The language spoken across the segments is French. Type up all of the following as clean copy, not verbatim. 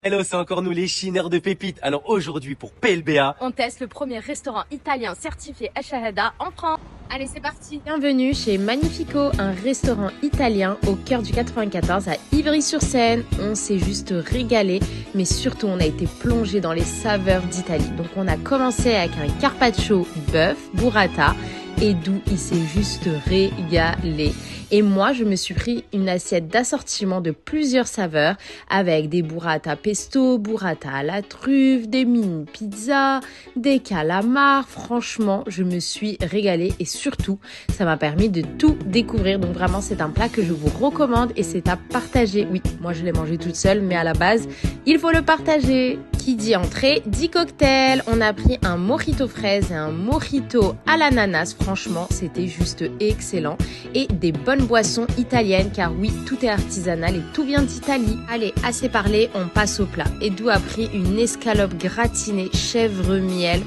Hello, c'est encore nous les chineurs de pépites. Alors aujourd'hui pour PLBA, on teste le premier restaurant italien certifié Shahada en France. Allez, c'est parti. Bienvenue chez Magnifico, un restaurant italien au cœur du 94 à Ivry-sur-Seine. On s'est juste régalé, mais surtout on a été plongé dans les saveurs d'Italie. Donc on a commencé avec un carpaccio bœuf, burrata, et d'où il s'est juste régalé. Et moi, je me suis pris une assiette d'assortiment de plusieurs saveurs avec des burrata pesto, burrata à la truffe, des mini pizzas, des calamars. Franchement, je me suis régalée et surtout, ça m'a permis de tout découvrir. Donc vraiment, c'est un plat que je vous recommande et c'est à partager. Oui, moi je l'ai mangé toute seule, mais à la base, il faut le partager. Qui dit entrée, dit cocktail. On a pris un mojito fraise et un mojito à l'ananas. Franchement, c'était juste excellent. Et des bonnes boissons italiennes, car oui, tout est artisanal et tout vient d'Italie. Allez, assez parlé, on passe au plat. Edu a pris une escalope gratinée chèvre-miel.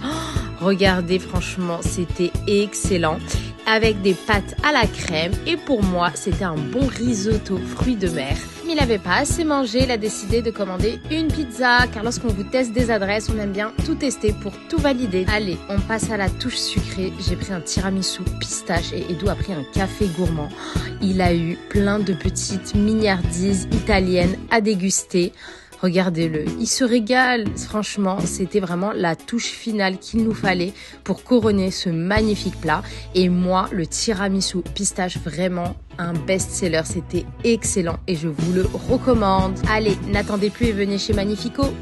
Regardez, franchement, c'était excellent. Avec des pâtes à la crème. Et pour moi, c'était un bon risotto fruits de mer. Mais il n'avait pas assez mangé, il a décidé de commander une pizza. Car lorsqu'on vous teste des adresses, on aime bien tout tester pour tout valider. Allez, on passe à la touche sucrée. J'ai pris un tiramisu pistache et Edu a pris un café gourmand. Il a eu plein de petites mignardises italiennes à déguster. Regardez-le, il se régale. Franchement, c'était vraiment la touche finale qu'il nous fallait pour couronner ce magnifique plat. Et moi, le tiramisu pistache, vraiment un best-seller. C'était excellent et je vous le recommande. Allez, n'attendez plus et venez chez Magnifico.